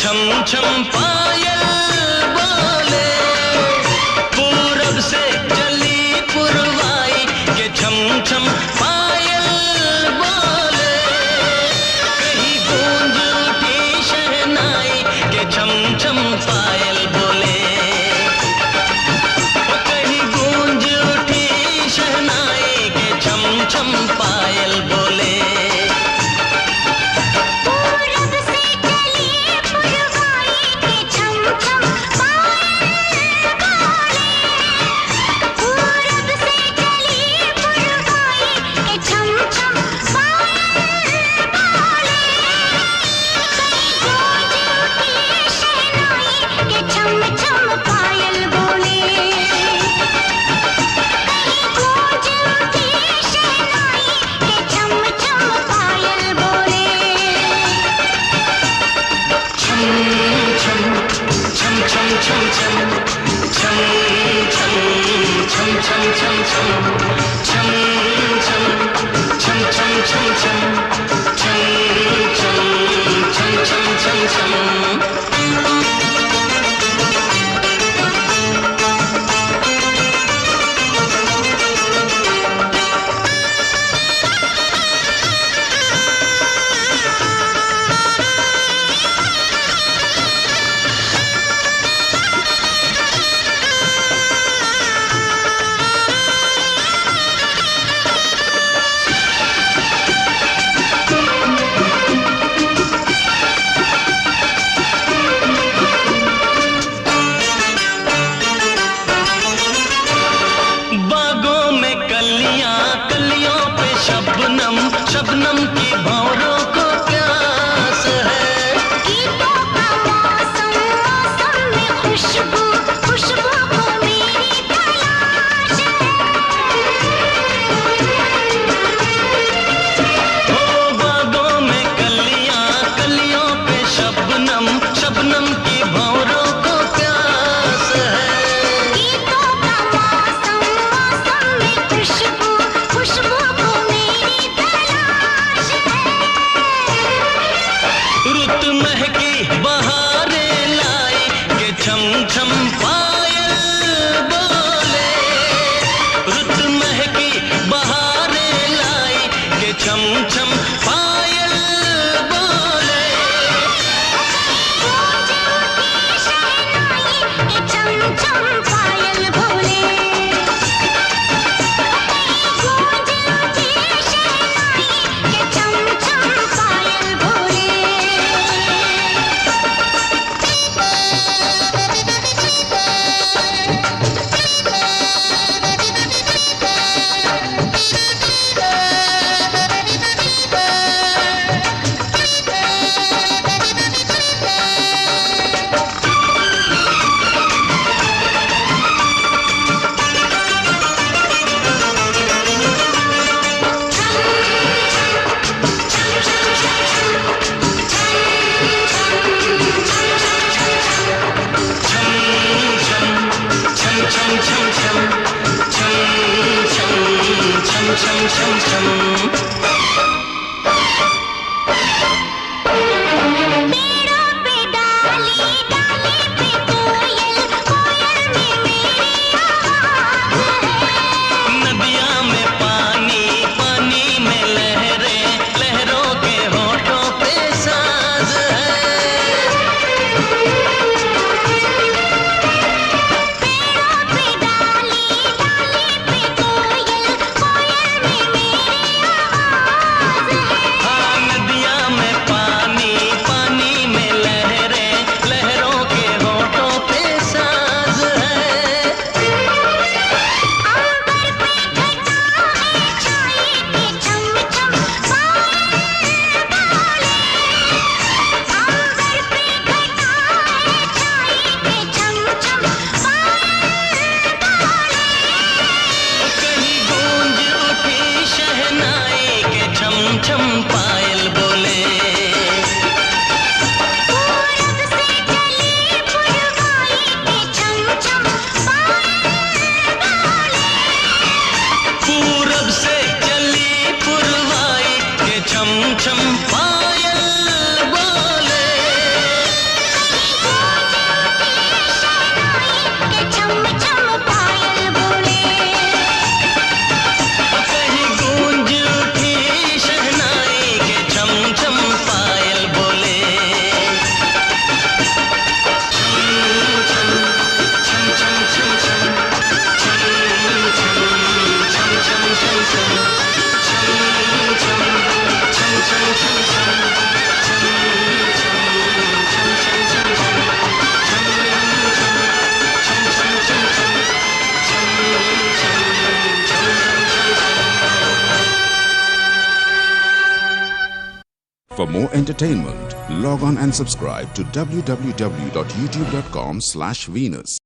छम छम पायल बोले, पूरब से चली पुरवाई के छम छम पायल बोले, कहीं गूंज उठी शहनाई के छम छम पायल बोले, कहीं गूंज उठी शहनाई के छम छम पायल बोले। शबनम की भंवरों को प्यास है, गीतों का मौसम, मौसम में खुशबू, खुशबू को मेरी तलाश है। ओ बागों में कलियां, कलियों पे शबनम, शबनम की भंवरों को प्यास है, गीतों का मौसम, मौसम में खुशबू, खुशबू को मेरी रुत महकी बहारें लाई के छम छम पायल बोले, रुत महकी बहारें लाई के छम छम पायल बोले, गूंज उठी शहनाई के छम छम पायल बोले, गूंज उठी शहनाई के छम छम पायल बोले। For more entertainment, log on and subscribe to www.youtube.com/Venus.